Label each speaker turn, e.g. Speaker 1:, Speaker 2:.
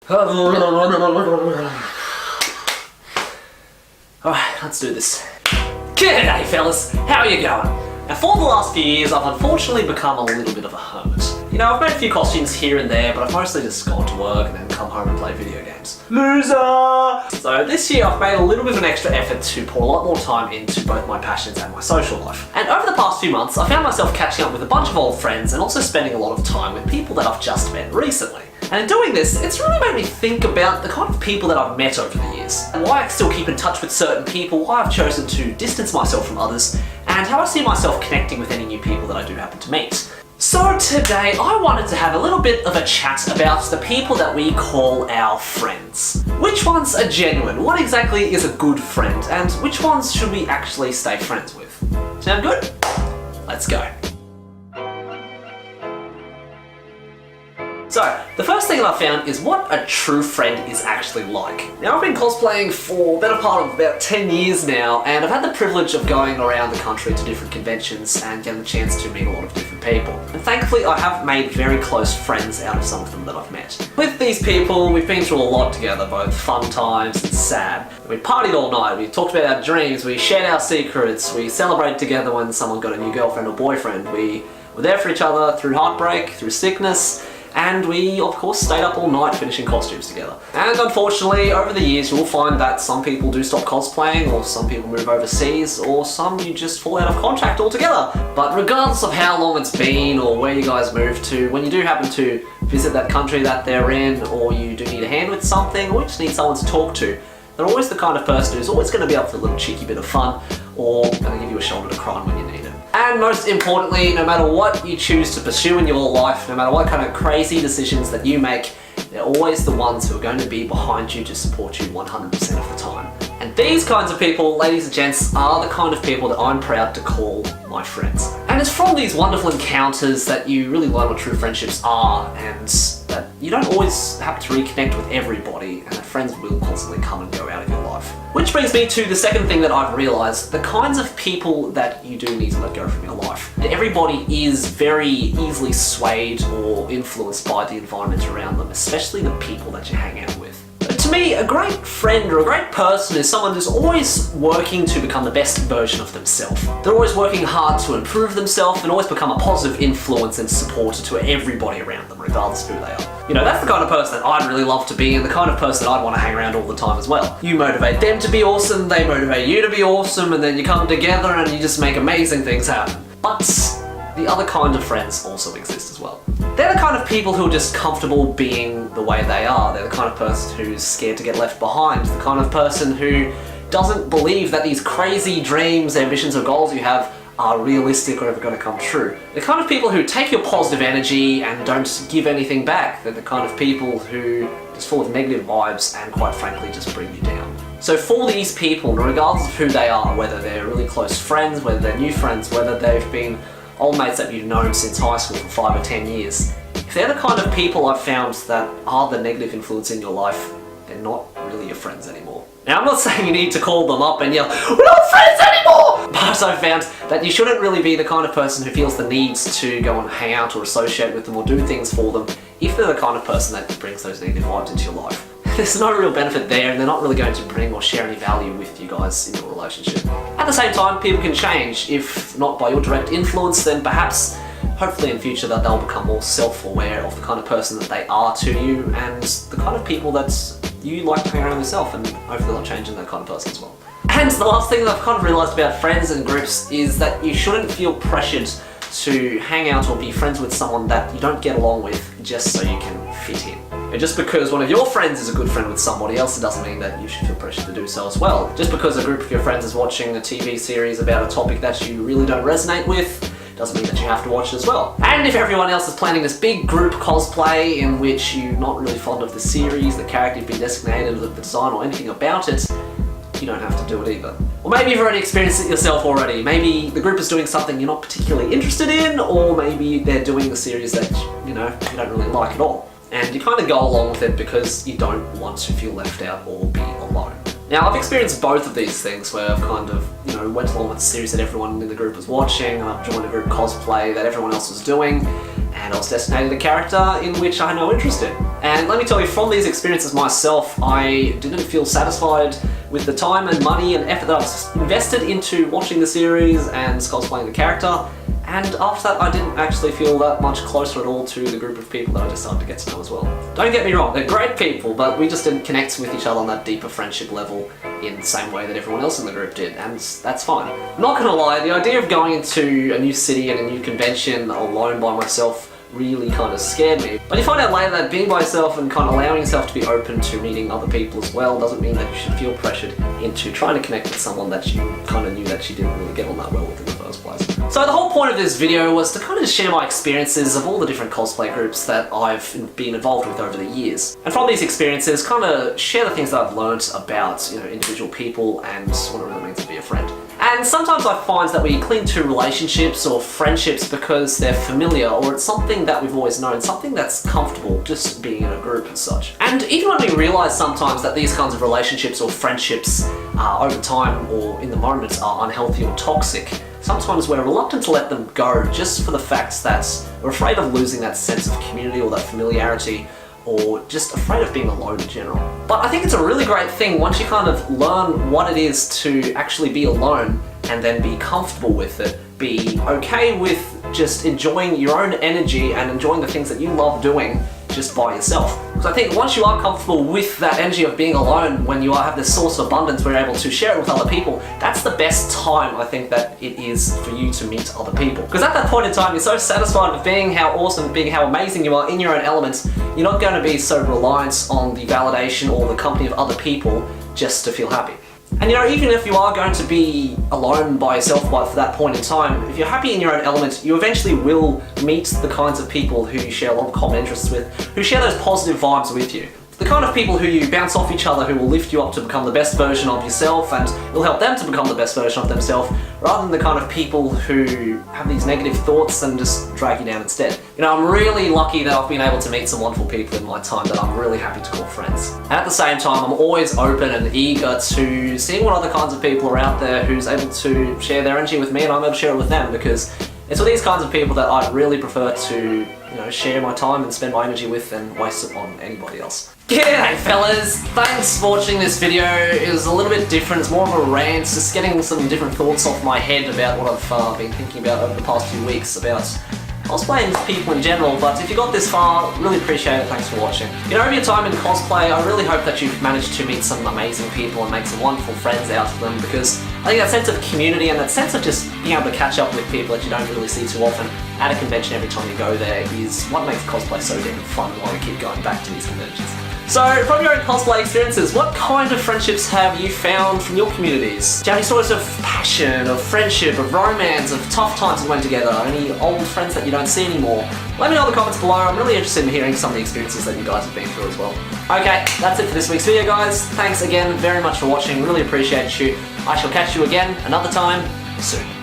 Speaker 1: Alright, let's do this. G'day fellas, how are you going? Now for the last few years I've unfortunately become a little bit of a hermit. You know, I've made a few costumes here and there, but I've mostly just gone to work and then come home and play video games. Loser! So this year I've made a little bit of an extra effort to pour a lot more time into both my passions and my social life. And over the past few months I found myself catching up with a bunch of old friends and also spending a lot of time with people that I've just met recently. And in doing this, it's really made me think about the kind of people that I've met over the years, and why I still keep in touch with certain people, why I've chosen to distance myself from others, and how I see myself connecting with any new people that I do happen to meet. So today I wanted to have a little bit of a chat about the people that we call our friends. Which ones are genuine? What exactly is a good friend? And which ones should we actually stay friends with? Sound good? Let's go. So, the first thing that I found is what a true friend is actually like. Now, I've been cosplaying for the better part of about 10 years now, and I've had the privilege of going around the country to different conventions and getting the chance to meet a lot of different people. And thankfully, I have made very close friends out of some of them that I've met. With these people, we've been through a lot together, both fun times and sad. We partied all night, we talked about our dreams, we shared our secrets, we celebrated together when someone got a new girlfriend or boyfriend. We were there for each other through heartbreak, through sickness, and we, of course, stayed up all night finishing costumes together. And unfortunately, over the years, you'll find that some people do stop cosplaying, or some people move overseas, or some you just fall out of contact altogether. But regardless of how long it's been, or where you guys moved to, when you do happen to visit that country that they're in, or you do need a hand with something, or you just need someone to talk to, they're always the kind of person who's always going to be up for a little cheeky bit of fun, or going to give you a shoulder to cry on when you need it. And most importantly, no matter what you choose to pursue in your life, no matter what kind of crazy decisions that you make, they're always the ones who are going to be behind you to support you 100% of the time. And these kinds of people, ladies and gents, are the kind of people that I'm proud to call my friends. And it's from these wonderful encounters that you really learn what true friendships are, and that you don't always have to reconnect with everybody, and that friends will constantly come and go out of your life. Which brings me to the second thing that I've realised, the kinds of people that you do need to let go from your life. Everybody is very easily swayed or influenced by the environment around them, especially the people that you hang out with. To me, a great friend or a great person is someone who's always working to become the best version of themselves. They're always working hard to improve themselves and always become a positive influence and supporter to everybody around them, regardless of who they are. You know, that's the kind of person that I'd really love to be, and the kind of person that I'd want to hang around all the time as well. You motivate them to be awesome, they motivate you to be awesome, and then you come together and you just make amazing things happen. But the other kind of friends also exist as well. They're the kind of people who are just comfortable being the way they are. They're the kind of person who's scared to get left behind. The kind of person who doesn't believe that these crazy dreams, ambitions or goals you have are realistic or ever going to come true. The kind of people who take your positive energy and don't give anything back. They're the kind of people who just full of negative vibes and quite frankly just bring you down. So for these people, regardless of who they are, whether they're really close friends, whether they're new friends, whether they've been old mates that you've known since high school for 5 or 10 years, if they're the kind of people I've found that are the negative influence in your life, they're not really your friends anymore. Now, I'm not saying you need to call them up and yell, "We're not friends anymore!" But I've found that you shouldn't really be the kind of person who feels the needs to go and hang out or associate with them or do things for them if they're the kind of person that brings those negative vibes into your life. There's no real benefit there, and they're not really going to bring or share any value with you guys in your relationship. At the same time, people can change. If not by your direct influence, then perhaps, hopefully in future, that they'll become more self-aware of the kind of person that they are to you and the kind of people that you like to hang around yourself, and hopefully they'll change into that kind of person as well. And the last thing that I've kind of realised about friends and groups is that you shouldn't feel pressured to hang out or be friends with someone that you don't get along with just so you can fit in. And just because one of your friends is a good friend with somebody else, it doesn't mean that you should feel pressured to do so as well. Just because a group of your friends is watching a TV series about a topic that you really don't resonate with, doesn't mean that you have to watch it as well. And if everyone else is planning this big group cosplay in which you're not really fond of the series, the character you've been designated, the design or anything about it, you don't have to do it either. Or maybe you've already experienced it yourself already. Maybe the group is doing something you're not particularly interested in, or maybe they're doing the series that, you don't really like at all. And you kind of go along with it because you don't want to feel left out or be alone. Now, I've experienced both of these things where I've kind of, went along with the series that everyone in the group was watching, and I've joined a group cosplay that everyone else was doing, and I was designated a character in which I had no interest in. And let me tell you, from these experiences myself, I didn't feel satisfied with the time and money and effort that I was invested into watching the series and cosplaying the character. And after that, I didn't actually feel that much closer at all to the group of people that I just started to get to know as well. Don't get me wrong, they're great people, but we just didn't connect with each other on that deeper friendship level in the same way that everyone else in the group did, and that's fine. I'm not gonna lie, the idea of going into a new city and a new convention alone by myself really kind of scared me. But you find out later that being by yourself and kind of allowing yourself to be open to meeting other people as well doesn't mean that you should feel pressured into trying to connect with someone that you kind of knew that you didn't really get on that well with in the first place. So the whole point of this video was to kind of share my experiences of all the different cosplay groups that I've been involved with over the years. And from these experiences, kind of share the things that I've learned about, individual people and what it really means to be a friend. And sometimes I find that we cling to relationships or friendships because they're familiar, or it's something that we've always known, something that's comfortable just being in a group and such. And even when we realise sometimes that these kinds of relationships or friendships over time or in the moment are unhealthy or toxic, sometimes we're reluctant to let them go just for the fact that we're afraid of losing that sense of community or that familiarity, or just afraid of being alone in general. But I think it's a really great thing once you kind of learn what it is to actually be alone and then be comfortable with it, be okay with just enjoying your own energy and enjoying the things that you love doing just by yourself. Because I think once you are comfortable with that energy of being alone, when you have this source of abundance where you're able to share it with other people, that's the best time I think that it is for you to meet other people. Because at that point in time, you're so satisfied with being how awesome, being how amazing you are in your own elements, you're not going to be so reliant on the validation or the company of other people just to feel happy. And even if you are going to be alone by yourself for that point in time, if you're happy in your own element, you eventually will meet the kinds of people who you share a lot of common interests with, who share those positive vibes with you. The kind of people who you bounce off each other, who will lift you up to become the best version of yourself, and you'll help them to become the best version of themselves, rather than the kind of people who have these negative thoughts and just drag you down instead. I'm really lucky that I've been able to meet some wonderful people in my time that I'm really happy to call friends. And at the same time, I'm always open and eager to seeing what other kinds of people are out there who's able to share their energy with me, and I'm able to share it with them, because it's with these kinds of people that I'd really prefer to share my time and spend my energy with than waste it on anybody else. G'day fellas, thanks for watching this video. It was a little bit different, it's more of a rant, just getting some different thoughts off my head about what I've been thinking about over the past few weeks about cosplaying people in general. But if you got this far, really appreciate it, thanks for watching. Over your time in cosplay, I really hope that you've managed to meet some amazing people and make some wonderful friends out of them, because I think that sense of community and that sense of just being able to catch up with people that you don't really see too often at a convention every time you go there is what makes cosplay so damn fun, and why we keep going back to these conventions. So, from your own cosplay experiences, what kind of friendships have you found from your communities? Do you have any stories of passion, of friendship, of romance, of tough times that went together? Any old friends that you don't see anymore? Let me know in the comments below. I'm really interested in hearing some of the experiences that you guys have been through as well. Okay, that's it for this week's video, guys. Thanks again very much for watching. Really appreciate you. I shall catch you again another time soon.